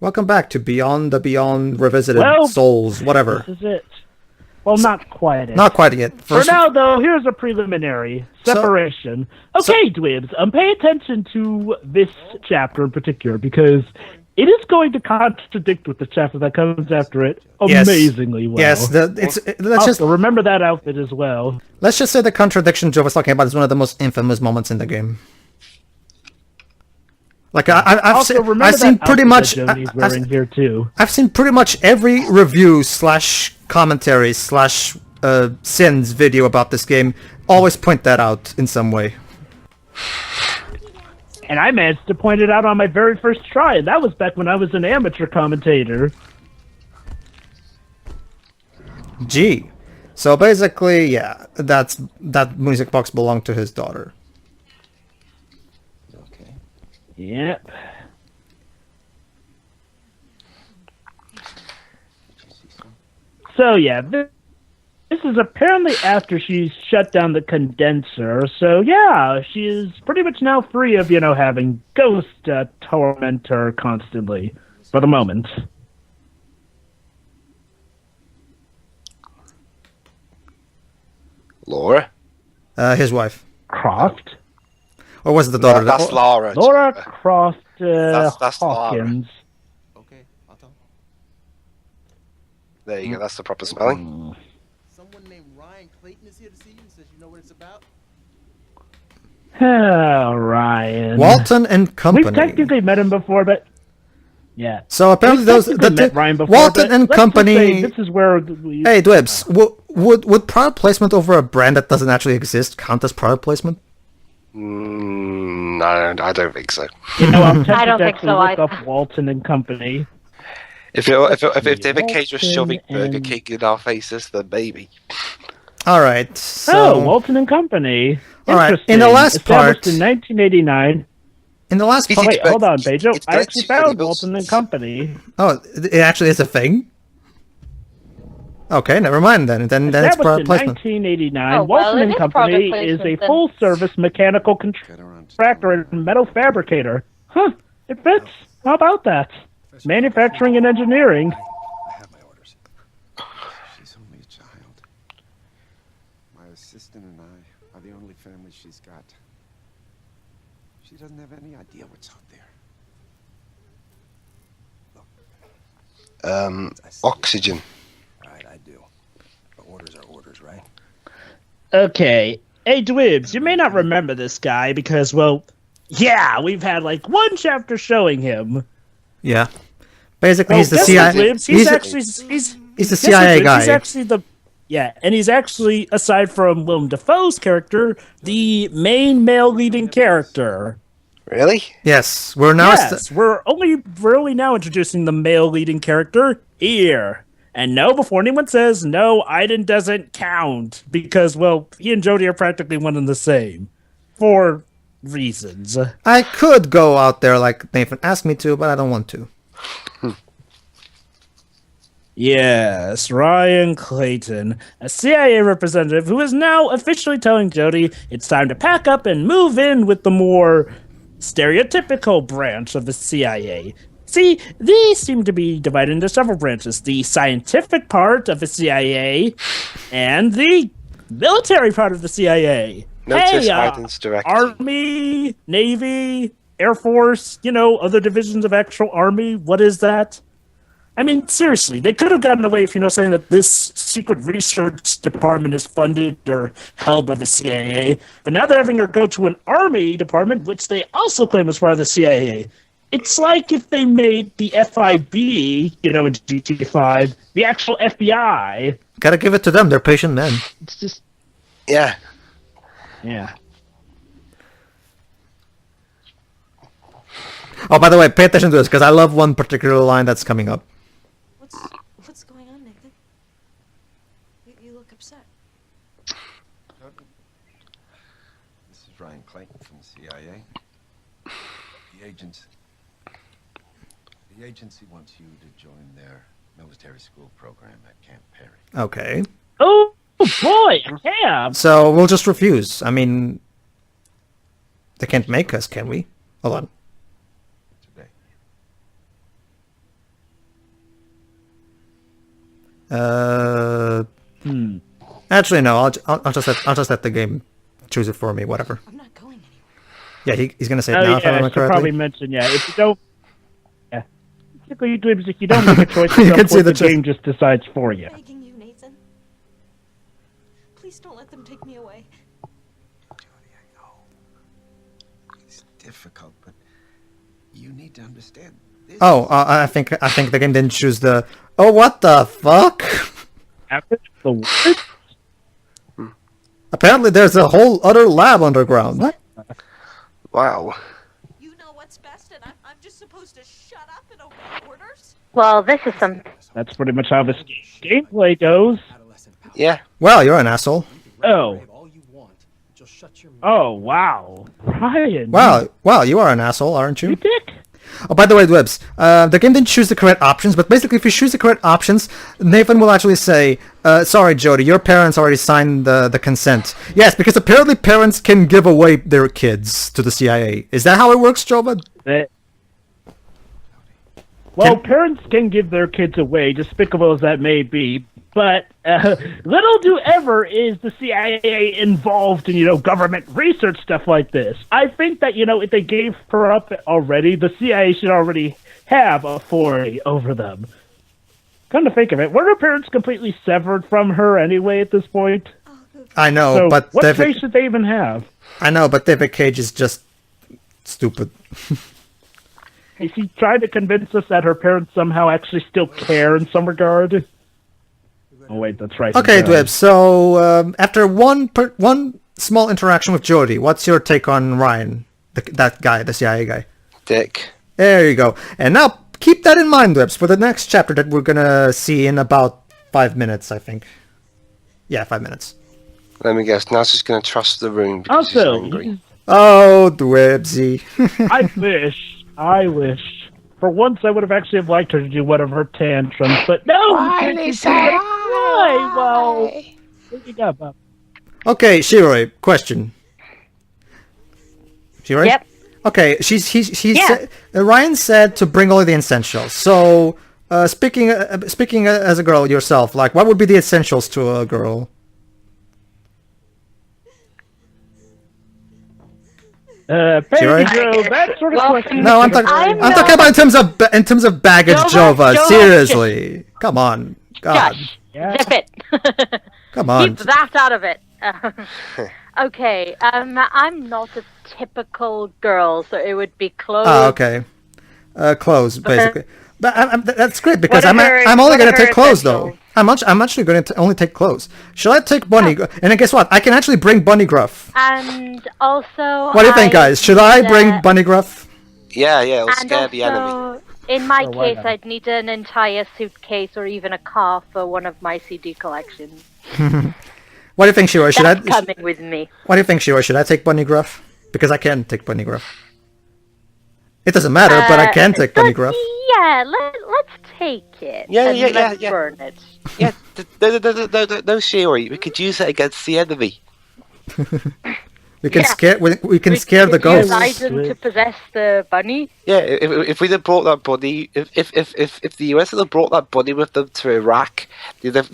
Welcome back to Beyond the Beyond Revisited Well, Souls, whatever. This is it. Well, not quite it. Not quite yet. For now, though, here's a preliminary separation. Okay, Dwibs, pay attention to this chapter in particular, because it is going to contradict with the chapter that comes after it amazingly well. Yes, let's just remember that outfit as well. Let's just say the contradiction Joe was talking about is one of the most infamous moments in the game. Like I've seen pretty much. Here too. I've seen pretty much every review / commentary / sins video about this game. Always point that out in some way. And I managed to point it out on my very first try, and that was back when I was an amateur commentator. Gee. So basically, yeah, that music box belonged to his daughter. Okay. Yep. So yeah, this is apparently after she's shut down the condenser. So yeah, she is pretty much now free of, having ghost torment her constantly for the moment. Laura? His wife. Croft? Or was it the daughter? No, that's Laura. Laura Croft that's Hawkins. Laura. Okay, there you go, that's the proper spelling. Someone named Ryan Clayton is here to see you and says you know what it's about. Oh, Ryan. Walton and Company. We've technically met him before, but yeah. So apparently those Ryan before, Walton and Company. This is where Hey, Dwibs, would product placement over a brand that doesn't actually exist count as product placement? No, I don't think so. I'm tempted I don't to think actually so look either. up Walton and Company. If they're the case of shoving Burger King in our faces, then maybe. All right. So Walton and Company. All right. In the last part, in 1989. In the last part, Wait, hold on, Pedro. It's I actually found Brexit. Walton and Company. oh, it actually is a thing. Okay, never mind then. Then it's product in placement. 1989, Oh, well, Walton it and is Company product is a placement then. full-service mechanical contractor and metal fabricator. Huh? It fits. How about that? Manufacturing and engineering. I have my orders. She's only a child. My assistant and I are the only family she's got. She doesn't have any idea what's out there. Look, Oxygen. right, I do. But orders are orders, right? Okay. Hey, Dwibs, you may not remember this guy because, well, yeah, we've had like one chapter showing him. Yeah. Basically, he's the guess CIA. what, Dwibs? He's the CIA guy. He's actually and he's actually, aside from Willem Dafoe's character, the main male leading character. Really? Yes, we're now. Yes, we're only now introducing the male leading character here. And no, before anyone says, no, Aiden doesn't count. Because, well, he and Jodie are practically one and the same. For reasons. I could go out there like Nathan asked me to, but I don't want to. Yes, Ryan Clayton, a CIA representative who is now officially telling Jodie it's time to pack up and move in with the more stereotypical branch of the CIA. See, these seem to be divided into several branches. The scientific part of the CIA and the military part of the CIA. Notice Aiden's directing. Army, Navy, Air Force, other divisions of actual Army. What is that? I mean, seriously, they could have gotten away with, saying that this secret research department is funded or held by the CIA. But now they're having her go to an Army department, which they also claim is part of the CIA. It's like if they made the FIB, in GTA 5, the actual FBI. Gotta give it to them. They're patient men. It's just... Yeah. Yeah. Oh, by the way, pay attention to this, because I love one particular line that's coming up. What's going on, Nathan? You look upset. This is Ryan Clayton from the CIA. The agency wants you to join their military school program at Camp Perry. Okay. Oh, boy, yeah. So we'll just refuse. I mean, they can't make us, can we? Hold on. Today. Actually, no. I'll just let the game choose it for me. Whatever. I'm not going anywhere. Yeah, he's gonna say it Oh now. If I yeah, I remember should probably correctly. mention, if you don't, basically, if you don't make a choice, You at can some see point, the the game just decides for you. Begging you, Nathan. Please don't let them take me away. Jodie, I know. It's difficult, but you need to understand. This Oh, I think the game didn't choose the. Oh, what the fuck? After the what? Apparently, there's a whole other lab underground. What? Wow. You know what's best, and I'm just supposed to shut up and obey orders? Well, this is some. That's pretty much how this gameplay goes. Yeah. Well, you're an asshole. Oh. Oh, wow. Ryan. Wow, you are an asshole, aren't You you? dick. Oh, by the way, Dwebs, the game didn't choose the correct options, but basically if you choose the correct options, Nathan will actually say, sorry, Jodie, your parents already signed the consent. Yes, because apparently parents can give away their kids to the CIA. Is that how it works, Joba? Well, parents can give their kids away, despicable as that may be, but little do ever is the CIA involved in, government research stuff like this. I think that, if they gave her up already, the CIA should already have authority over them. Come to think of it, were her parents completely severed from her anyway at this point? I know, So but what David, face should they even have? I know, but David Cage is just stupid. Is he trying to convince us that her parents somehow actually still care in some regard? Oh wait, that's right. Okay, Dwebs, so after one small interaction with Jodie, what's your take on Ryan, that guy, the CIA guy? Dick. There you go. And now keep that in mind, Dwebs, for the next chapter that we're gonna see in about 5 minutes, I think. Yeah, 5 minutes. Let me guess. Now she's going to trust the room because she's Also, angry. Oh, Dwebsy. I wish. For once, I would have actually liked her to do one of her tantrums, but no! Why? Well, what you got, Bob? Okay, Shiroi, question. Shiroi? Yep. Okay, Yeah. Ryan said to bring all the essentials. So, speaking as a girl yourself, like, what would be the essentials to a girl? Pedro, that sort of Well, question. No, I'm talking about in terms of baggage, Jova. Jova, Seriously, come on, God, Shush. Yeah. Zip it. come on. Keep that out of it. Okay. I'm not a typical girl, so it would be clothes. Ah, okay. Clothes, basically. But that's great because What are I'm only what gonna are take her clothes though. essentials? I'm actually going to only take clothes. Shall I take Bunny? And then guess what? I can actually bring Bunny Gruff. And also. What do you think, guys? Should I bring need, Bunny Gruff? Yeah, it'll And scare the enemy. also, in my Oh, why case, not? I'd need an entire suitcase or even a car for one of my CD collections. What do you think, Shiro? Should That's I? coming with me. What do you think, Shiro? Should I take Bunny Gruff? Because I can take Bunny Gruff. It doesn't matter, but I can take Bunny Gruff. Yeah, let's take it. Yeah, and yeah, let's yeah. burn it. Yeah, no, Shiori. We could use it against the enemy. We can Yeah. scare the Could use ghosts. item to possess the bunny. Yeah, if we'd have brought that bunny, if the US had have brought that bunny with them to Iraq, they'd have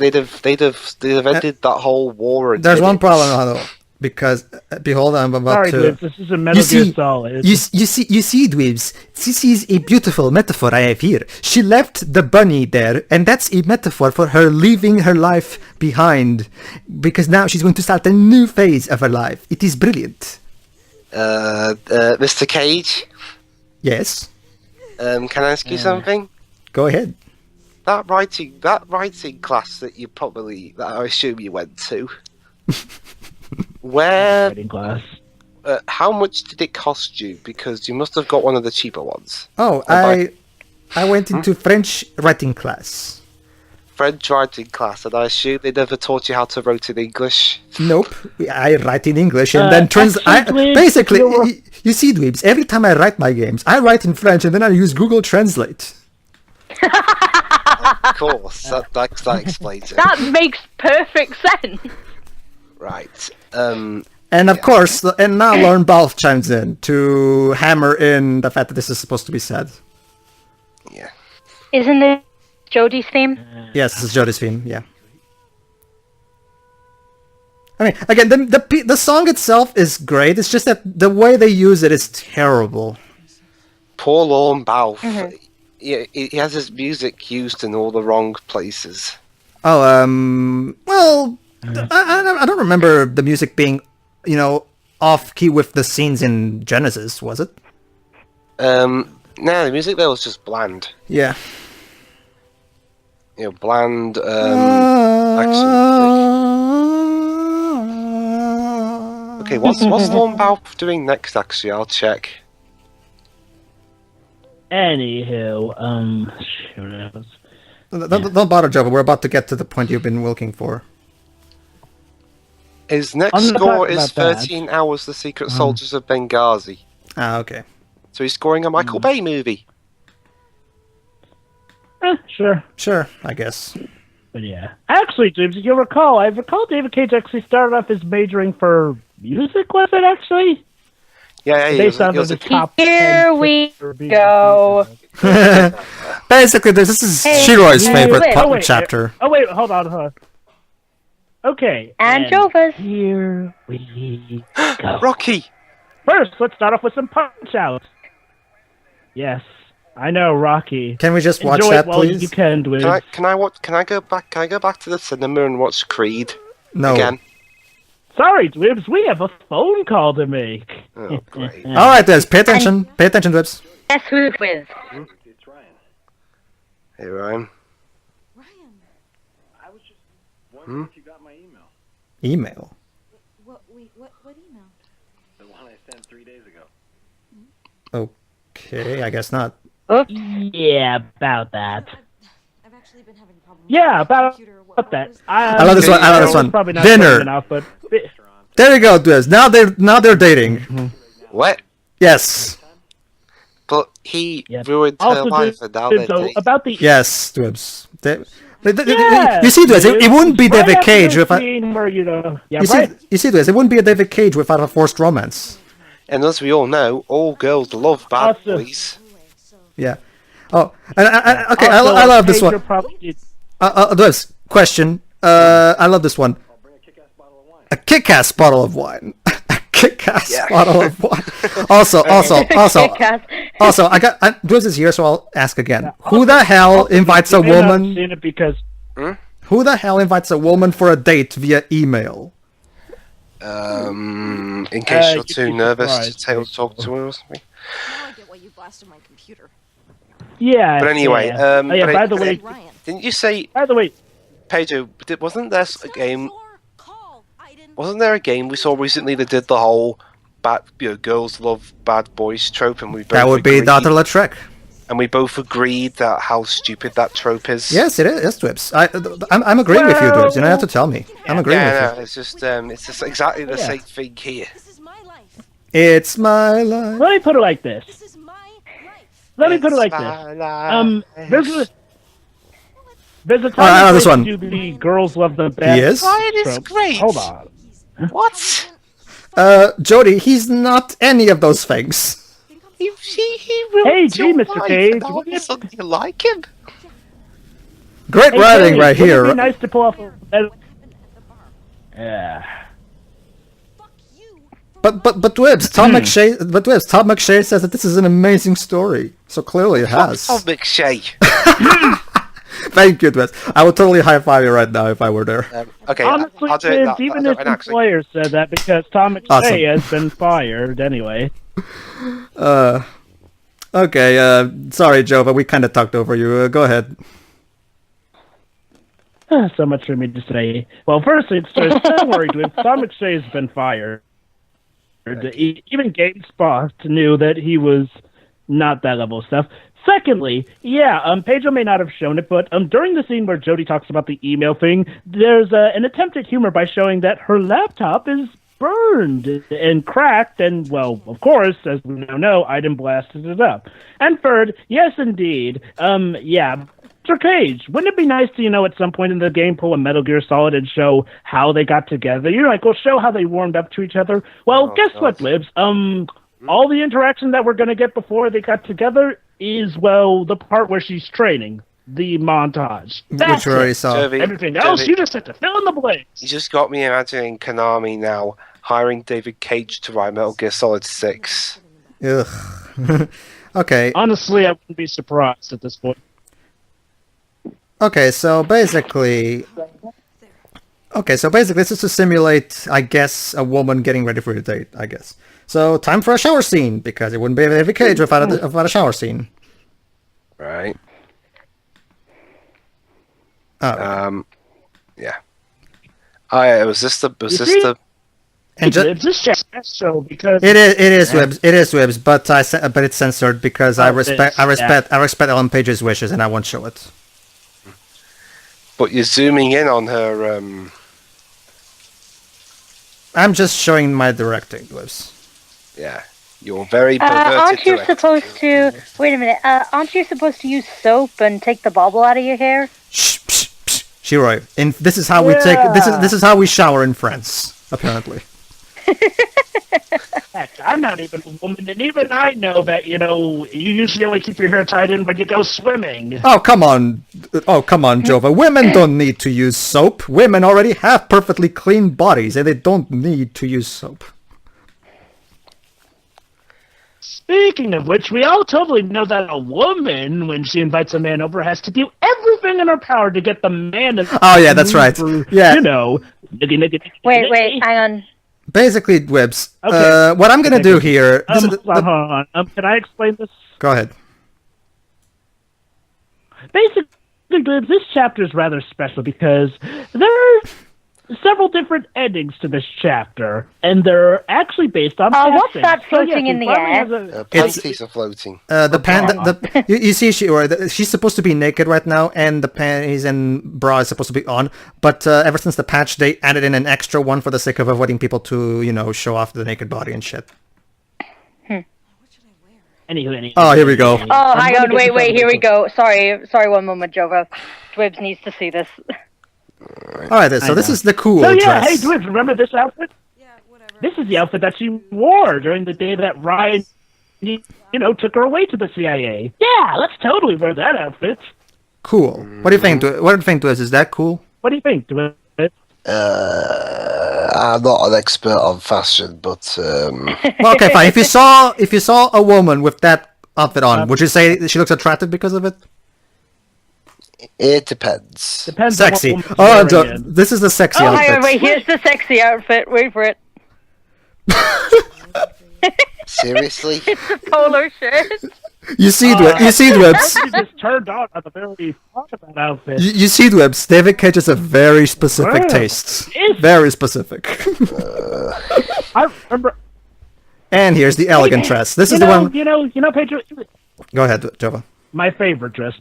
ended that whole war. in There's one minutes. problem, though, because behold, I'm about Sorry, to. Dwebs, this is a Metal Gear Solid. You see, Dweebs. This is a beautiful metaphor I have here. She left the bunny there, and that's a metaphor for her leaving her life behind, because now she's going to start a new phase of her life. It is brilliant. Mr. Cage, Yes, can I ask you something? go ahead. That writing class that I assume you went to. Where? Writing class. How much did it cost you? Because you must have got one of the cheaper ones. Oh, I went into French writing class. French writing class, and I assume they never taught you how to write in English. Nope, I write in English and then actually, basically, you're- you see, Dweebs, every time I write my games, I write in French and then I use Google Translate. Of course, that explains it. That makes perfect sense. Right. And of course, and now Lauren Balfe chimes in to hammer in the fact that this is supposed to be said. Yeah. Isn't it Jodie's theme? Yes, this is Jodie's theme. Yeah. I mean, again, the song itself is great. It's just that the way they use it is terrible. Poor Lorne Balfe. He has his music used in all the wrong places. Oh, well, I don't remember the music being, off key with the scenes in Genesis, was it? No, the music there was just bland. Yeah. Bland. Action. Okay, what's Lorne Balfe doing next? Actually, I'll check. Anywho, Don't bother, Joe. We're about to get to the point you've been looking for. His next I'm gonna score talk is about that. 13 Hours, The Secret Soldiers of Benghazi. Ah, okay. So he's scoring a Michael Bay movie. sure. Sure, I guess. But yeah. Actually, James, if you recall, I recall David Cage actually started off his majoring for music, was it actually? Yeah, he Based on was the a top Here 10 we for being go. Basically, this is Shiroi's favorite chapter. Oh wait, hold on. Okay. And Jova's. Here we go. Rocky! First, let's start off with some Punch-Out. Yes, I know, Rocky. Can we just watch Enjoy that, it while please? you can, Dwayne. Can I go back to the cinema and watch Creed No. again? Sorry, Dwibs, we have a phone call to make. Oh, great. All right, Dibs. Pay attention. Pay attention, Dibs. Guess who's with? Hey, Ryan. Ryan, I was just wondering if you got my email. Email. what email? The one I sent 3 days ago. Okay, I guess not. Oops. Yeah, about that. I've actually been having problems. Yeah, with my about computer. that. I love this one. I love this one. Probably not Dinner. enough, but There you go, Dibs. Now they're dating. What? Yes. But he Yep. ruined her also, life and now they're so dating. about the Yes, Dibs. Yeah, You see, Dibs, it wouldn't be right David after Cage the without. scene where, yeah, You right. see, Dibs, it wouldn't be a David Cage without a forced romance. And as we all know, all girls love bad Also- boys. Yeah. Oh, and okay, Also, I love this Pedro one. probably did- Dibs, question. I love this one. A kick-ass bottle of wine. A kick-ass Yeah. bottle of wine. Also, Kick-ass. I got Dibs is here, so I'll ask again. Who the hell invites a You may not have woman? seen it because Who the hell invites a woman for a date via email? In case you're you'd too be nervous surprised. to talk to her or something. Now I get why you blasted my computer. yeah. But anyway, yeah. Oh, yeah, but by the it- way, Ryan. Didn't you say, by the way, Pedro, wasn't there a game? Call. I didn't. Wasn't there a game we saw recently that did the whole girls love bad boys trope, and we both That would be agreed, Dr. Lautrec. and we both agreed that how stupid that trope is. Yes, it is. Yes, Dibs. I'm agreeing with you, Dibs. You don't have to tell me. I'm agreeing with Yeah, you. no, it's just exactly the Yeah. same thing here. This is my life. It's my life. let me put it like this. This is my life. Let me put it like It's this. my life. There's a Oh, I time know and this place one. to do the girls love the bad. He is? Ryan is trope. great. Hold on. What? Jodie, he's not any of those things. He ruined Hey, gee, your Mr. life, Cage, and all of wouldn't a it- sudden you like him? Great Hey, writing Jay, right wouldn't here. it be nice to pull off a... What happened at the bar? Yeah. Fuck you. But Dibs, Tom McShay says that this is an amazing story. So clearly it has. Oh, McShay. Thank you, Dibs. I would totally high five you right now if I were there. Okay, Honestly, I'll do it. Vince, even I'll if do it the actually. player said that because Tom McShay Awesome. has been fired anyway. Okay, sorry, Joe, but we kind of talked over you. Go ahead. So much for me to say. Well, first, don't worry, Dwin. Tom McShay has been fired. Even GameSpot knew that he was not that level of stuff. Secondly, Pedro may not have shown it, but during the scene where Jodie talks about the email thing, there's an attempt at humor by showing that her laptop is burned and cracked, and, well, of course, as we now know, Iden blasted it up. And third, yes, indeed, Mr. Cage, wouldn't it be nice to, at some point in the game, pull a Metal Gear Solid and show how they got together? You're like, well, show how they warmed up to each other. Well, guess what, Libs? All the interaction that we're going to get before they got together is, well, the part where she's training. the montage. That's Which we already it. saw. Jovi, Everything else, Jovi, you just have to fill in the blanks. you just got me imagining Konami now hiring David Cage to write Metal Gear Solid 6. Ugh. Okay. Honestly, I wouldn't be surprised at this point. Okay, so basically... Okay, so basically this is to simulate, I guess, a woman getting ready for a date, I guess. So, time for a shower scene, because it wouldn't be a David Cage without a shower scene. Right. Oh. Yeah. Oh yeah, was this the And It's this show because it is Webs, but it's censored because I respect Ellen Page's wishes and I won't show it. but you're zooming in on her I'm just showing my directing, Webs. yeah. You're very perverted. Aren't you director. supposed to... Wait a minute. Aren't you supposed to use soap and take the bobble out of your hair? Shh, psh, psh, Shiroi. And this is how we take. This is how we shower in France, apparently. heck, I'm not even a woman, and even I know that, you usually only keep your hair tied in when you go swimming. Oh come on, Jova. Women don't need to use soap. Women already have perfectly clean bodies, and they don't need to use soap. Speaking of which, we all totally know that a woman, when she invites a man over, has to do everything in her power to get the man to... Oh yeah, that's right. Yeah. Wait, hang on. Basically, Webs. Okay. What I'm gonna do here. Hold on. Can I explain this? Go ahead. Basically, this chapter is rather special because there are several different endings to this chapter, and they're actually based on What's passing. that So, floating in the Farley air? has a- Panties are floating. You see, she's supposed to be naked right now, and the panties and bra is supposed to be on. But ever since the patch, they added in an extra one for the sake of avoiding people to, show off the naked body and shit. Anywho. Oh, here we go. Oh, hang on, wait, here we go. Sorry, one moment, Jova. Dwibs needs to see this. All right, so this is the cool So yeah, dress. hey, Dwibs, remember this outfit? Yeah, whatever. This is the outfit that she wore during the day that Ryan, took her away to the CIA. Yeah, let's totally wear that outfit. Cool. What do you think? What do you think, Dwibs? Is that cool? What do you think, Dwibs? I'm not an expert on fashion, but Well, okay, fine. If you saw a woman with that outfit on, would you say she looks attractive because of it? it depends. Depends Sexy. on what Oh, woman's wearing it. this is the sexy Oh, outfit. hang on, wait, here's the sexy outfit. Wait for it. Seriously? It's a polo shirt. You see, Dwibs. She just turned on at the very front of that outfit. You see, Dwibs. David Cage has a very specific Wow. tastes. It's- Very specific. I remember. And here's the elegant dress. This is the one. Pedro. Go ahead, Jova. My favorite dress,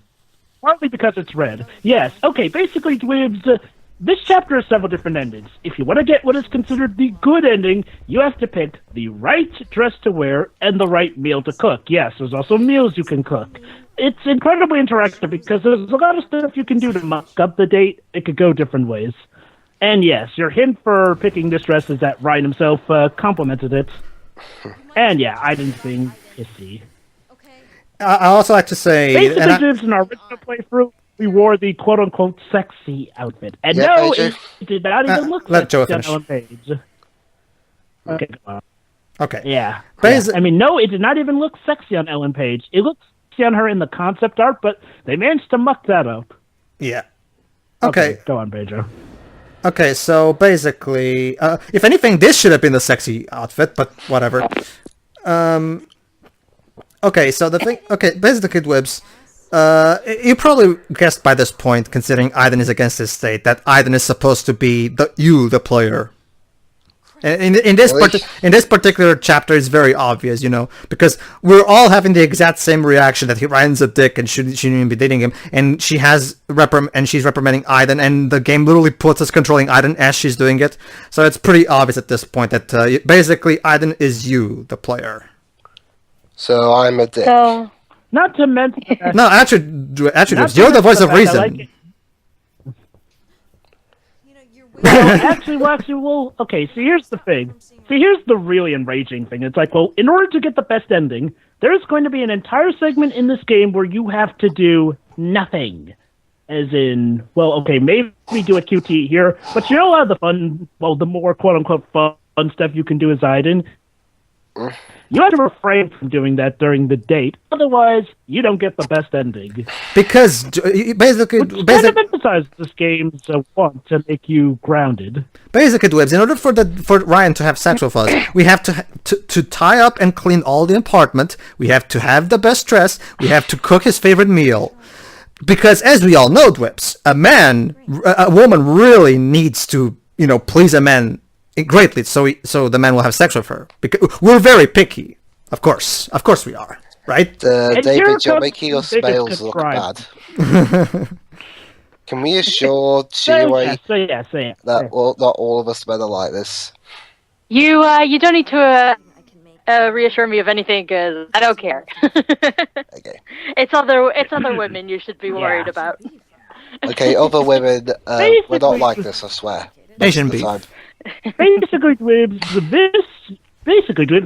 partly because it's red. Yes. Okay. Basically, Dwibs. This chapter has several different endings. If you want to get what is considered the good ending, you have to pick the right dress to wear and the right meal to cook. Yes, there's also meals you can cook. It's incredibly interactive because there's a lot of stuff you can do to muck up the date. It could go different ways. And yes, your hint for picking this dress is that Ryan himself complimented it. And yeah, I didn't think kissy. Okay. I also like to say. Basically, and I- Dwibs, in our original playthrough, we wore the quote-unquote sexy outfit. And Yeah, no, Pedro. it did not even look let Joe sexy on finish. Ellen Page. Okay, go on. okay. Yeah. Basi- I mean, no, it did not even look sexy on Ellen Page. It looked sexy on her in the concept art, but they managed to muck that up. Yeah. Okay. Go on, Pedro. Okay. So basically, if anything, this should have been the sexy outfit, but whatever. Okay. So the thing. Okay. Basically, Dwibs. You probably guessed by this point, considering Aiden is against his state, that Aiden is supposed to be the player. And in this Really? in this particular chapter, it's very obvious, because we're all having the exact same reaction that Ryan's a dick and shouldn't even be dating him, and she's reprimanding Aiden, and the game literally puts us controlling Aiden as she's doing it. So it's pretty obvious at this point that basically Aiden is you, the player. So I'm a dick. So, Not to mention... No, actually, not to you're the mention voice of fact I reason. like it. You're okay, so here's the thing. See, here's the really enraging thing. It's like, well, in order to get the best ending, there's going to be an entire segment in this game where you have to do nothing. As in, well, okay, maybe do a QT here, but you know a lot of the fun, well, the more quote-unquote fun stuff you can do as Aiden, you have to refrain from doing that during the date, otherwise you don't get the best ending. Because basically, Kind of emphasize this game's want to make you grounded. Basically, Dwebs, in order for Ryan to have sex with us, we have to tie up and clean all the apartment. We have to have the best dress. We have to cook his favorite meal. Because as we all know, Dwebs, a woman really needs to, please a man greatly, so the man will have sex with her. Because we're very picky, of course we are, right? David, you're making us males look bad. Can we assure Chihuahua that not all of us men are like this? You don't need to reassure me of anything, because I don't care. Okay. It's other women you should be worried about. Okay, other women, we're not like this, I swear. Asian beef. Basically, Dwebs,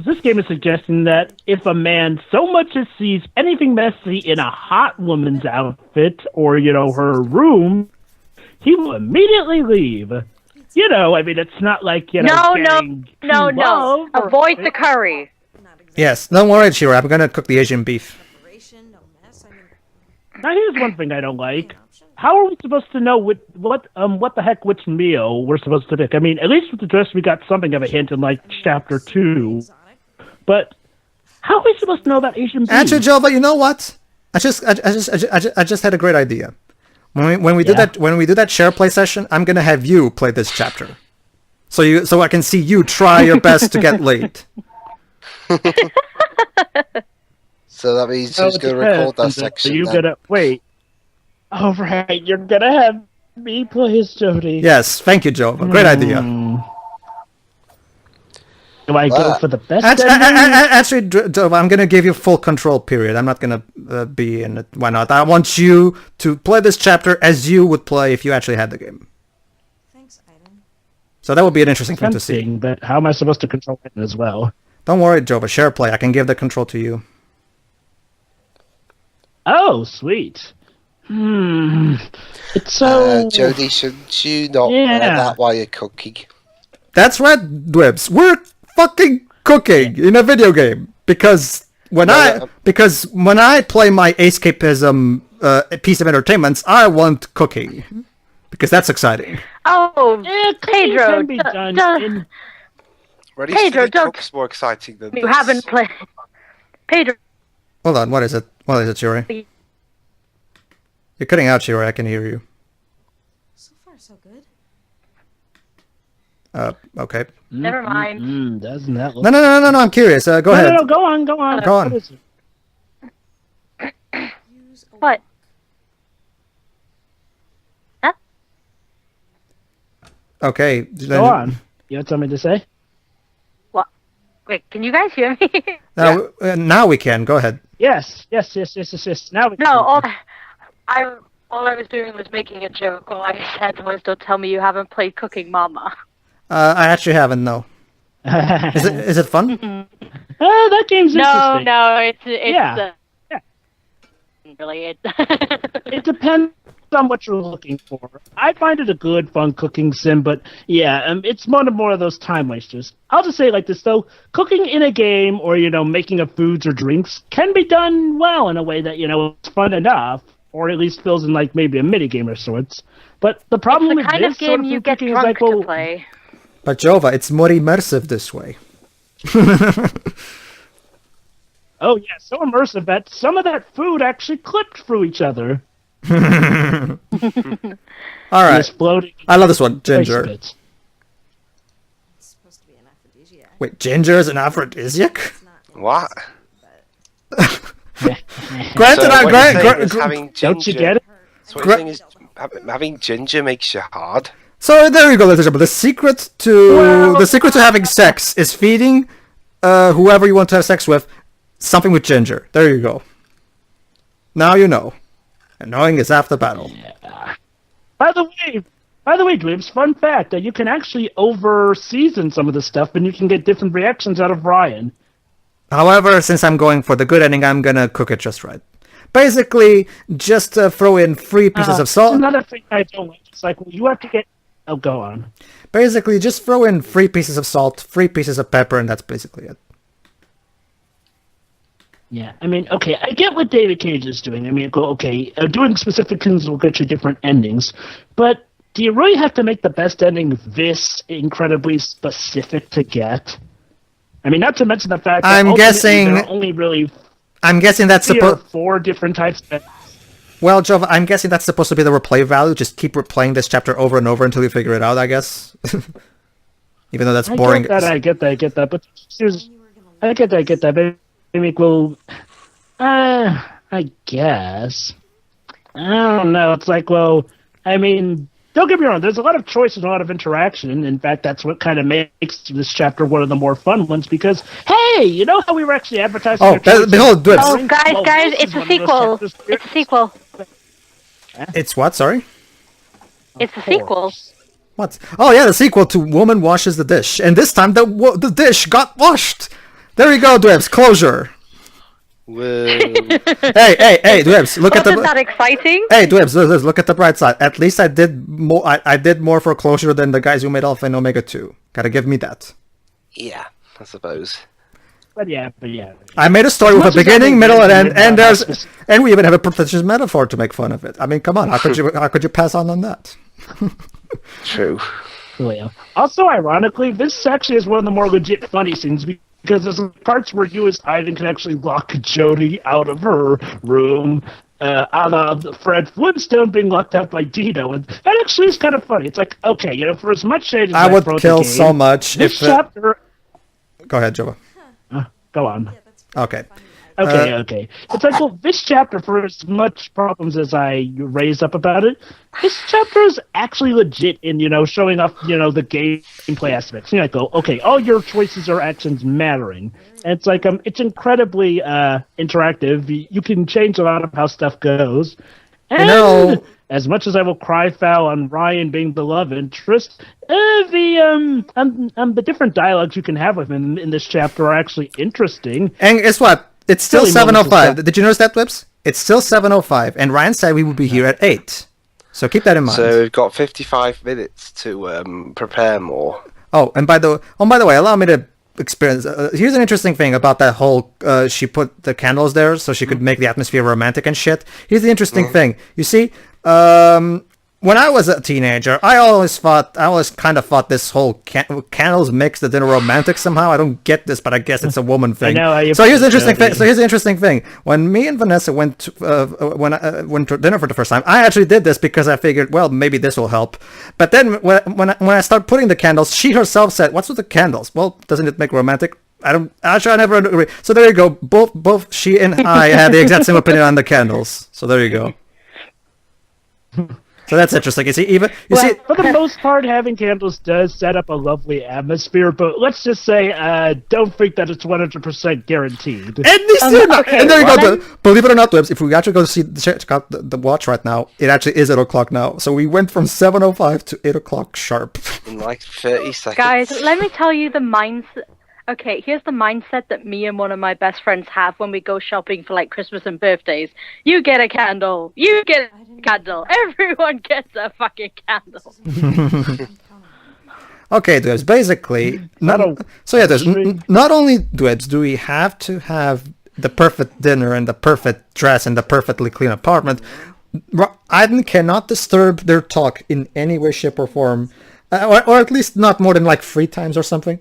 this game is suggesting that if a man so much as sees anything messy in a hot woman's outfit or, her room, he will immediately leave. It's not like, No. Avoid the curry. Yes, don't worry, Shiro. I'm gonna cook the Asian beef. Now, here's one thing I don't like. How are we supposed to know what the heck which meal we're supposed to pick? I mean, at least with the dress, we got something of a hint in chapter 2. But how are we supposed to know about Asian beef? Actually, Jova, you know what? I just had a great idea. When we do that share play session, I'm gonna have you play this chapter, so I can see you try your best to get laid. So that means who's gonna record that section? You gotta wait. All right, you're gonna have me play as Jodie. Yes, thank you, Jova. Great idea. Do I go for the best? Actually, Jova, I'm gonna give you full control. Period. I'm not gonna be in it. Why not? I want you to play this chapter as you would play if you actually had the game. Thanks, Aiden. So that would be an interesting thing to see. But how am I supposed to control it as well? Don't worry, Jova. Share play. I can give the control to you. Oh, sweet. It's so... Jodie, shouldn't you not wear that while you're cooking? That's right, Dwebs. We're fucking cooking in a video game. Because when I play my escapism piece of entertainment, I want cooking. Because that's exciting. Oh, Pedro, can be done Pedro, cook's more exciting than you haven't played... Pedro. Hold on, what is it? What is it, Shuri? You're cutting out, Shiro. I can hear you. So far, so good. Okay. Never mind. Doesn't that look... No, I'm curious. Go ahead. No, go on. Go on. What is it? What? Huh? Okay. Go on. You have something to say? What? Wait, can you guys hear me? Now we can. Go ahead. Yes. Now we can. No, all I was doing was making a joke. All I said was, "Don't tell me you haven't played Cooking Mama." I actually haven't. No. Is it fun? That game's interesting. No, it's really It depends on what you're looking for. I find it a good, fun cooking sim, but it's more of those time wasters. I'll just say it like this though: cooking in a game or making of foods or drinks can be done well in a way that it's fun enough, or at least feels in maybe a mini game of sorts. But the problem with kind this of game you get drunk to play. But Jova, it's more immersive this way. Oh yeah, so immersive that some of that food actually clipped through each other. All right. I love this one, ginger. It's supposed to be an aphrodisiac. Wait, ginger is an aphrodisiac? What? Granted, don't you get it? So what you're saying is having ginger makes you hard? So there you go, ladies and gentlemen. The secret to having sex is feeding whoever you want to have sex with something with ginger. There you go. Now you know. And knowing is half the battle. Yeah. By the way, Dweebs, fun fact, you can actually over-season some of the stuff, and you can get different reactions out of Ryan. However, since I'm going for the good ending, I'm gonna cook it just right. Basically, just throw in 3 pieces of salt. Another thing I don't like. It's like, well, you have to get. Oh, go on. Basically, just throw in 3 pieces of salt, 3 pieces of pepper, and that's basically it. Yeah, I mean, okay, I get what David Cage is doing. I mean, okay, doing specific things will get you different endings, but do you really have to make the best ending this incredibly specific to get? I mean, not to mention the fact that I'm guessing there are only really that's 3 or supposed. 4 different types of. Well, Jova, I'm guessing that's supposed to be the replay value. Just keep replaying this chapter over and over until you figure it out, I guess. Even though that's boring. I get that, but seriously, I get that, but I mean, well, I guess. I don't know. It's like, well, I mean, don't get me wrong. There's a lot of choice and a lot of interaction. In fact, that's what kind of makes this chapter one of the more fun ones. Because, hey, you know how we were actually advertising? Oh, behold, Dwibs. Oh, guys, it's a sequel. It's a sequel. It's what? Sorry. It's a sequel. What? Oh yeah, the sequel to Woman Washes the Dish, and this time the dish got washed. There you go, Dwibs. Closure. Whoa. Hey, Dwibs. Look at the. Wasn't that exciting? Hey, Dwibs, look at the bright side. At least I did more. I did more for closure than the guys who made Alpha and Omega 2. Gotta give me that. Yeah, I suppose. But yeah. I made a story with a beginning, middle, and end, and we even have a pretentious metaphor to make fun of it. I mean, come on, how could you pass on that? True. Yeah. Also, ironically, this actually is one of the more legit funny scenes because there's parts where you as Ivan can actually lock Jodie out of her room, a la Fred Flintstone being locked out by Dino, and that actually is kind of funny. It's like, okay, you know, for as much shade as I would throw at kill the game, so much this if. chapter. Go ahead, Jova. Go on. Okay. Okay. It's like, well, this chapter, for as much problems as I raised up about it, this chapter is actually legit in, showing off, the gameplay aspects. I go, okay, all your choices or actions mattering. And it's like, it's incredibly interactive. You can change a lot of how stuff goes. And as much as I will cry foul on Ryan being the love interest, the different dialogues you can have with him in this chapter are actually interesting. And guess what? It's still Silly 7:05. Did you notice that, Flips? It's still 7:05, and Ryan said we would be here at 8. So keep that in mind. So we've got 55 minutes to prepare more. Oh, and by the way, allow me to experience. Here's an interesting thing about that whole. She put the candles there so she could make the atmosphere romantic and shit. Here's the interesting thing. You see, when I was a teenager, I always kind of thought this whole candles makes the dinner romantic somehow. I don't get this, but I guess it's a woman thing. So here's the interesting thing. When me and Vanessa went to dinner for the first time, I actually did this because I figured, well, maybe this will help. But then when I started putting the candles, she herself said, "What's with the candles? Well, doesn't it make romantic?" I never agree. So there you go. Both she and I had the exact same opinion on the candles. So there you go. So that's interesting. For the most part, having candles does set up a lovely atmosphere, but let's just say, don't think that it's 100% guaranteed. And there you go. Believe it or not, Dwibs, if we actually go to check out the watch right now, it actually is 8 o'clock now. So we went from 7:05 to 8 o'clock sharp. In like 30 seconds. Guys, let me tell you the mindset. Okay, here's the mindset that me and one of my best friends have when we go shopping for like Christmas and birthdays. You get a candle. You get a candle. Everyone gets a fucking candle. Okay, Dwibs, basically... not only, Dwibs, do we have to have the perfect dinner and the perfect dress and the perfectly clean apartment, Aiden cannot disturb their talk in any way, shape, or form, or at least not more than like 3 times or something.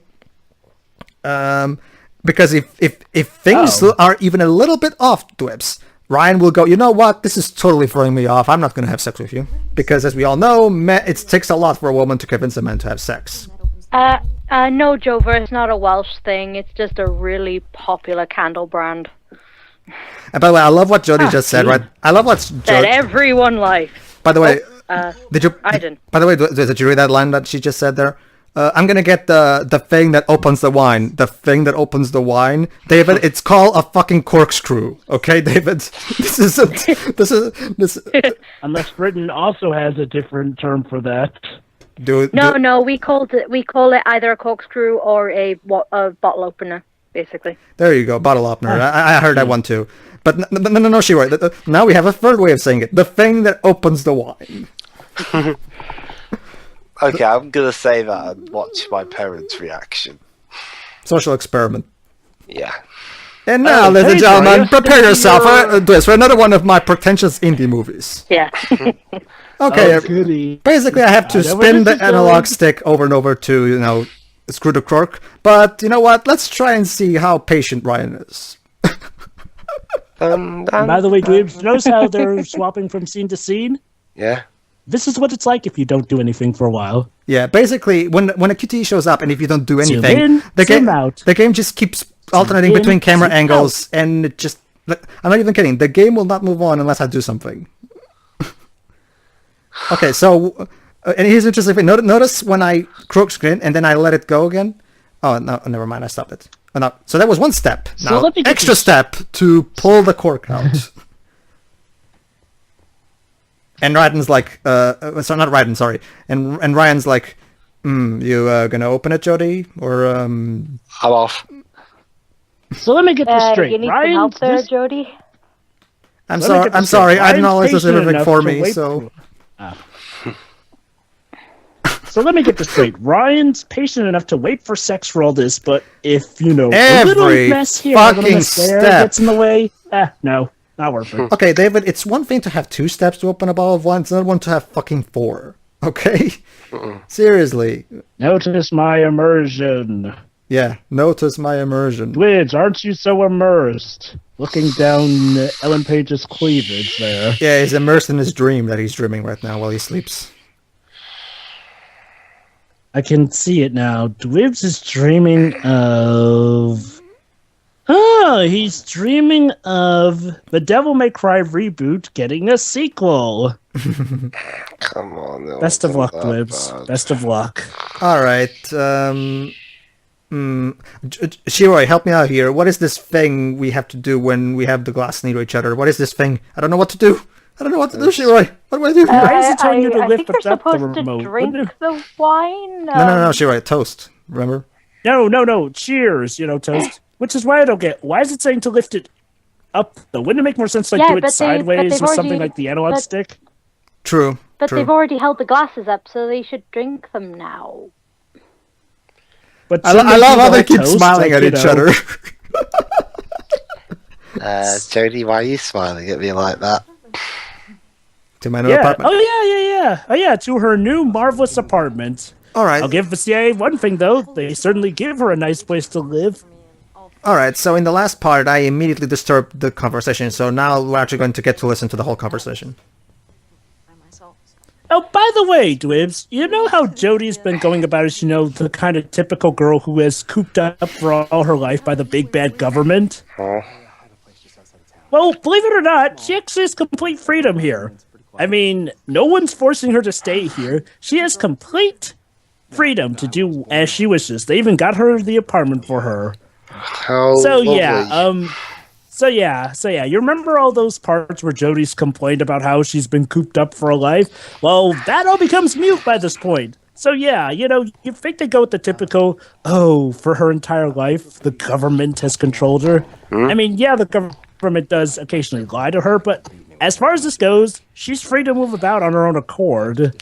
Because if things are even a little bit off, Dwibs, Ryan will go, you know what, this is totally throwing me off, I'm not going to have sex with you. Because as we all know, it takes a lot for a woman to convince a man to have sex. No, Jover, it's not a Welsh thing, it's just a really popular candle brand. And by the way, I love what Jodie just said, right? I love what that everyone likes. By the way, I didn't. By the way, did you read that line that she just said there? I'm gonna get the thing that opens the wine. The thing that opens the wine, David. It's called a fucking corkscrew. Okay, David. This is. Unless Britain also has a different term for that. No, we call it either a corkscrew or a bottle opener. basically. There you go, bottle opener. I heard that one too. But no, she right. Now we have a third way of saying it. The thing that opens the wine. Okay, I'm gonna say that and watch my parents' reaction. Social experiment. Yeah. And now, ladies and Pedro, gentlemen, you're prepare yourself your- for another one of my pretentious indie movies. Yeah. Okay, Oh, goody. basically I have to I know where spin this the is analog going. stick over and over to, screw the cork. But you know what? Let's try and see how patient Ryan is. By the way, Dweebs, notice how they're swapping from scene to scene? Yeah. This is what it's like if you don't do anything for a while. Yeah, basically, when a QTE shows up and if you don't do Zoom anything, in, the zoom game out. the game just keeps alternating in, between camera zoom angles, and it just. I'm not even kidding. The game will not move on unless I do something. Okay, so and here's an interesting thing. Notice when I croak screen and then I let it go again. Oh no, never mind. I stopped it. Oh, no. So that was one step. So Now let me get extra this- step to pull the cork out. And Ryan's like, sorry, not Ryan, sorry. And Ryan's like, you gonna open it, Jodie, or I'm off. So let me get this straight. You need Ryan, some help there, this- Jodie? I'm let me sorry. get I'm this straight. sorry. I didn't Ryan's always do patient everything enough for to me. wait So So let me get this straight. Ryan's patient enough to wait for sex for all this, but if, a little Every mess here, a little fucking mess there step. gets in the way, no, not worth it. okay, David. It's one thing to have 2 steps to open a bottle of wine. It's another one to have fucking 4. Okay, seriously. Notice my immersion. Yeah. Notice my immersion. Dwids, aren't you so immersed? Looking down Ellen Page's cleavage there. Yeah, he's immersed in his dream that he's dreaming right now while he sleeps. I can see it now. Dwibs is dreaming of... Oh, he's dreaming of the Devil May Cry reboot getting a sequel. Come on. it Best of luck, wasn't that Dwibs. bad. Best of luck. All right. Shiroi, help me out here. What is this thing we have to do when we have the glass near each other? What is this thing? I don't know what to do. I don't know what to do, Shiroi. What do I do? Why is it telling you to I lift think you're up the supposed to remote? drink Wouldn't the wine. No, Shiroi. Toast. Remember? No. Cheers, Toast. Which is why I don't get. Why is it saying to lift it up, though? Wouldn't it make more sense to Yeah, do it but sideways they've with something already- like the analog but- stick? True. But True. they've already held the glasses up, so they should drink them now. But I shouldn't love do how the they whole keep toast, smiling like, at each other. Jodie, why are you smiling at me like that? To my new Yeah. apartment. Oh yeah. To her new marvelous apartment. All right. I'll give the CIA one thing though. They certainly give her a nice place to live. All right. So in the last part, I immediately disturbed the conversation. So now we're actually going to get to listen to the whole conversation. By myself. Oh, by the way, Dwibs, you know how Jodie's been going about as, the kind of typical girl who is cooped up for all her life by the big bad government? Huh? Well, believe it or not, she actually has complete freedom here. I mean, no one's forcing her to stay here. She has complete freedom to do as she wishes. They even got her the apartment for her. How So lovely. yeah, you remember all those parts where Jodie's complained about how she's been cooped up for her life? Well, that all becomes mute by this point. So yeah, you think they go with the typical, for her entire life, the government has controlled her. I mean, yeah, the government does occasionally lie to her, but as far as this goes, she's free to move about on her own accord.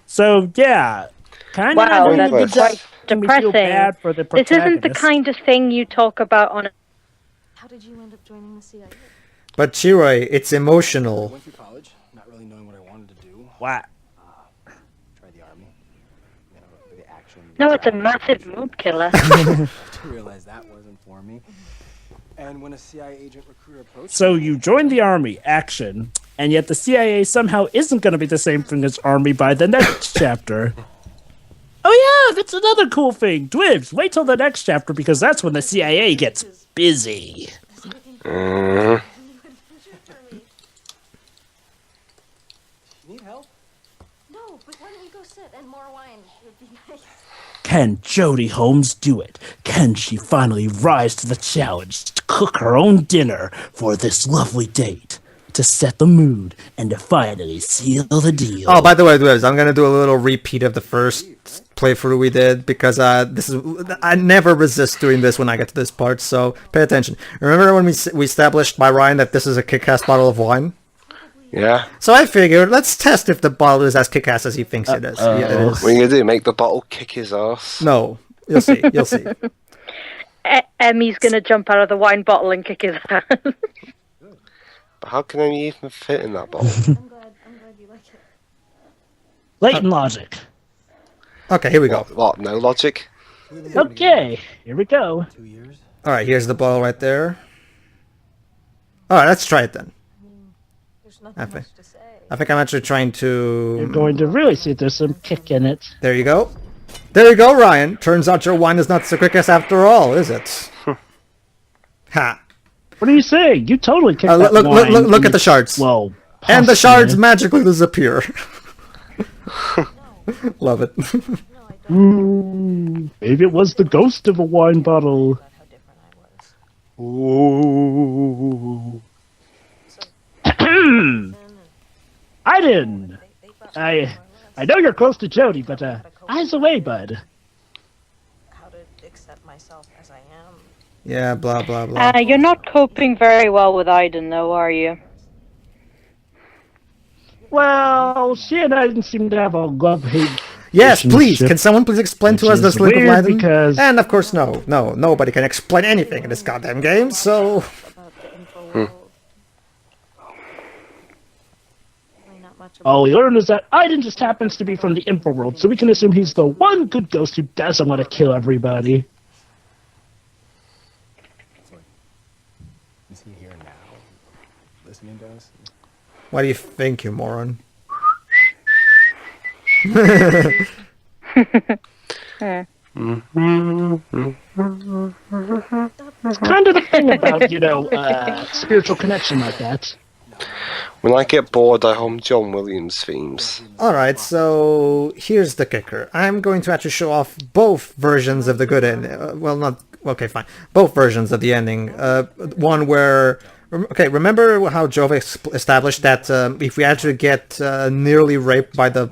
So yeah, kind of Wow, doing a that's good job. quite And we feel depressing. bad for the This isn't the protagonist. kind of thing you talk about on a... How did you end up joining the CIA? But Shiroi, it's emotional. Went through college, not really knowing what I wanted to do. What? Tried the army. The action. No, it's a massive mood killer. To realize that wasn't for me. And when a CIA agent recruiter approached So me, you joined the army, action, and yet the CIA somehow isn't going to be the same thing as army by the next chapter. Oh yeah, that's another cool thing. Dwibs, wait till the next chapter because that's when the CIA gets busy. Mhm. need help? No, but why don't we go sit and more wine? It would be nice. Can Jodie Holmes do it? Can she finally rise to the challenge to cook her own dinner for this lovely date? to set the mood and to finally seal the deal. Oh, by the way, Dwebs, I'm gonna do a little repeat of the first playthrough we did because I never resist doing this when I get to this part. So pay attention. Remember when we established by Ryan that this is a kick-ass bottle of wine? Yeah. So I figured let's test if the bottle is as kick-ass as he thinks it is. Yeah, it is. What are you gonna do? Make the bottle kick his ass? No, you'll see. You'll see. Emmy's gonna jump out of the wine bottle and kick his ass. But how can Emmy even fit in that bottle? I'm glad you like it. Blatant logic. Okay, here we go. What? No logic? Okay, here we go. 2 years? All right, here's the bottle right there. All right, let's try it then. There's nothing much to say. I think I'm actually trying You're to... going to really see if there's some kick in it. There you go. There you go, Ryan. Turns out your wine is not so quick as after all, is it? Ha. What are you saying? You totally kicked that Look, wine. look at the shards. Well, And the pus shards in it. magically disappear. Love it. Ooh, maybe it was the ghost of a wine bottle. How different I was. Ooh. I didn't. I know you're close to Jodie, but eyes away, bud. How to accept myself as I am. Yeah, blah, blah, blah. You're not coping very well with Aiden, though, are you? Well, she and I didn't seem to have a love-hate. Yes, please. relationship, Can someone please explain to which us the is slip of weird Leiden? because- And of course, nobody can explain anything in this goddamn game, so... About the info world. Really not much All about we learned is that Aiden just happens to be from the info world, so we can assume he's the one good ghost who doesn't want to kill everybody. Is he here now? Listening to us? What do you think, you moron? It's kind of the thing about, spiritual connection like that. When I get bored, I hum John Williams themes. Alright, so here's the kicker. I'm going to actually show off both versions of the good ending. Well, not... Okay, fine. Both versions of the ending. One where... Okay, remember how Jove established that if we actually get nearly raped by the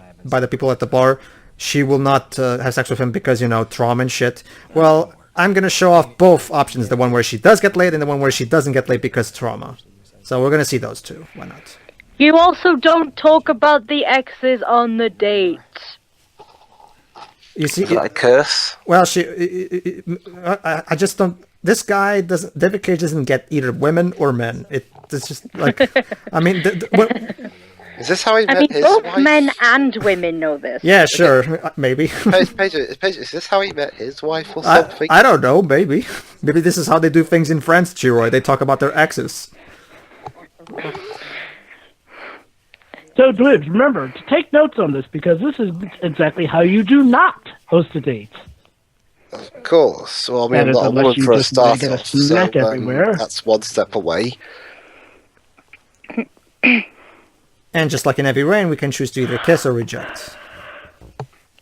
people at the bar, she will not have sex with him because, trauma and shit? Well, I'm going to show off both options. The one where she does get laid and the one where she doesn't get laid because trauma. So we're going to see those two. Why not? You also don't talk about the exes on the date. You see... Is that a curse? Well, I just don't... This guy doesn't... David Cage doesn't get either women or men. It's just like... I mean... Is this how he I met mean, his both wife? men and women know this. yeah, sure. Maybe. Pedro, is this how he met his wife or something? I don't know. Maybe. Maybe this is how they do things in France, Chiroy. They talk about their exes. So, Dwibs, remember to take notes on this because this is exactly how you do not host a date. Of course. Well, I mean, That I'm is, not a unless woman you for a just start get a off, so snack everywhere. that's one step away. And just like in Heavy Rain, we can choose to either kiss or reject.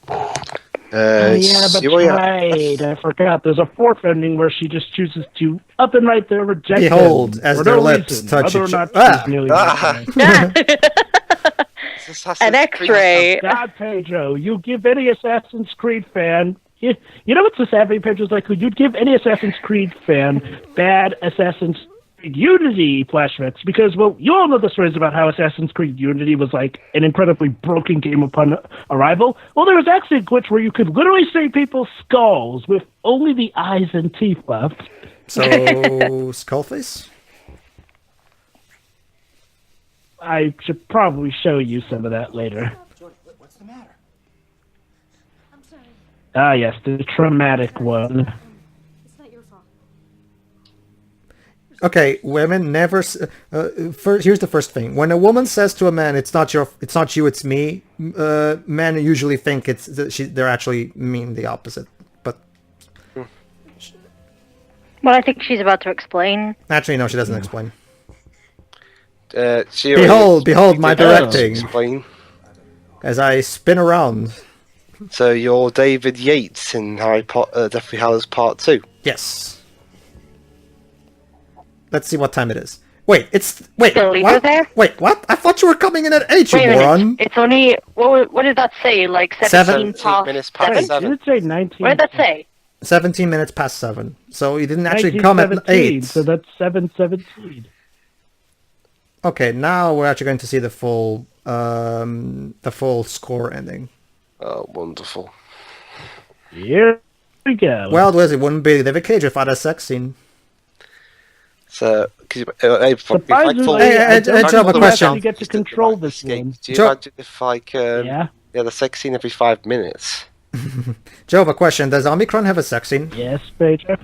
Yeah, but right, I forgot. There's a fourth ending where she just chooses to up and right there reject Behold, him as for their no lips reason, touch whether or each not other. she's nearly An X-ray. God, Pedro, you give any Assassin's Creed fan... You know what's the sad thing, Pedro's like, you'd give any Assassin's Creed fan bad Assassin's Creed Unity flashbacks, because, well, you all know the stories about how Assassin's Creed Unity was, like, an incredibly broken game upon arrival. Well, there was actually a glitch where you could literally see people's skulls with only the eyes and teeth left. So, Skullface? I should probably show you some of that later. What's the matter? I'm sorry. Ah, yes, the traumatic one. It's not your fault. Okay, women never... here's the first thing. When a woman says to a man, it's not you, it's me, men usually think they're actually mean the opposite. But... Well, I think she's about to explain. Actually, no, she doesn't explain. Behold my directing. Explain. As I spin around. So you're David Yates in Harry Potter, Deathly Hallows Part 2? Yes. Let's see what time it is. Wait, wait, Still leave her what? there? Wait, what? I thought you were coming in at 8, you Wait a moron. minute. It's only what did that say? Like 17 17 minutes past Wait, 7. did it say 19? What did that say? 17 minutes past 7. So you didn't actually come at 8. So that's 7:17. Okay, now we're actually going to see the full score ending. Oh, wonderful. Here we go. Well, it wouldn't be David Cage without a sex scene. So, if Surprisingly, Hey, I Joe, don't have a think question. you get to control this one. Do you Joe- imagine if, like, Yeah? the sex scene every 5 minutes? Joe, I have a question. Does Omicron have a sex scene? Yes, Pedro.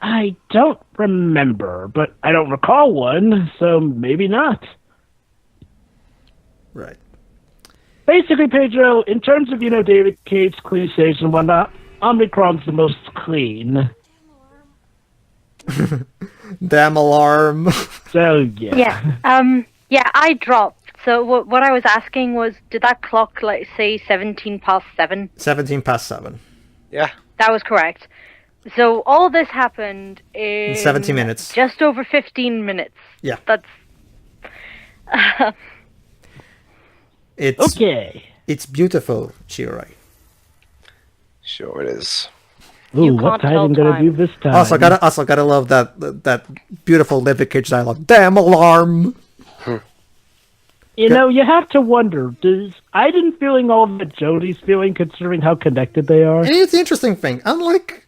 I don't remember, but I don't recall one, so maybe not. Right. Basically, Pedro, in terms of, David Cage's cliches and whatnot, Omicron's the most clean. Damn alarm. So, yeah. Yeah, I dropped. So what I was asking was, did that clock, like, say 17 past 7? 17 past 7. Yeah. That was correct. So all this happened in 17 minutes. Just over 15 minutes. Yeah. That's... It's Okay. It's beautiful, Shirai. Sure it is. Ooh, You what can't tell time gonna time. do this time? Also gotta love that beautiful David Cage dialogue. Damn alarm. You have to wonder, I didn't feeling all that Jodie's feeling, considering how connected they are? And it's the interesting thing. Unlike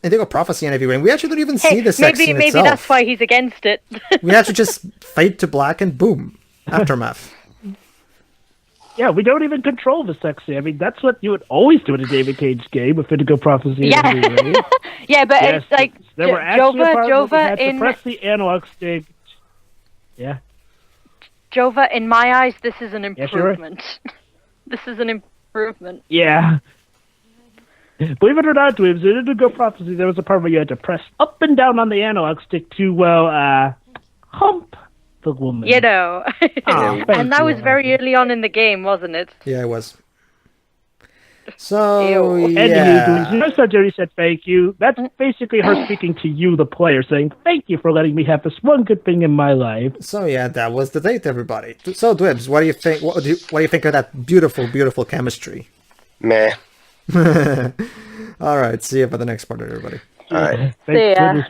Indigo Prophecy and Everywhere, we actually don't even see the sex scene maybe itself. that's why he's against it. We actually just fade to black and boom, aftermath. Yeah, we don't even control the sex scene. I mean, that's what you would always do in a David Cage game with Indigo Prophecy. Yeah. And Everywhere. Yeah, but Yes, it's like there were actually a part where we had Jova to in press the analog stick. Yeah. Jova, in my eyes, this is an Yeah, sure. improvement. This is an improvement. Yeah. Believe it or not, Dweebs, in Indigo Prophecy, there was a part where you had to press up and down on the analog stick to, hump the woman. You know. Aw, thank And that you, was very early on in the game, wasn't it? Yeah, it was. So Ew. Anywho, yeah. Dweebs, you notice how Jodie said thank you? That's basically her speaking to you, the player, saying, thank you for letting me have this one good thing in my life. So yeah, that was the date, everybody. So Dwibs, what do you think? What do you think of that beautiful, beautiful chemistry? Meh. All right, see you for the next part, everybody. Alright. Thank See ya. goodness